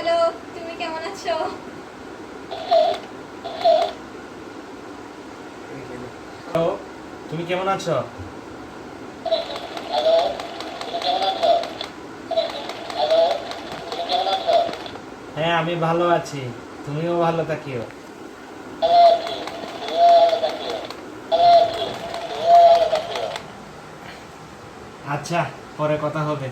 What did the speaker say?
Hello, তুমি কেমন আছো? হ্যালো, তুমি কেমন আছো? হ্যাঁ, আমি ভালো আছি। তুমিও ভালো থাকিও। আচ্ছা, পরে কথা হবে।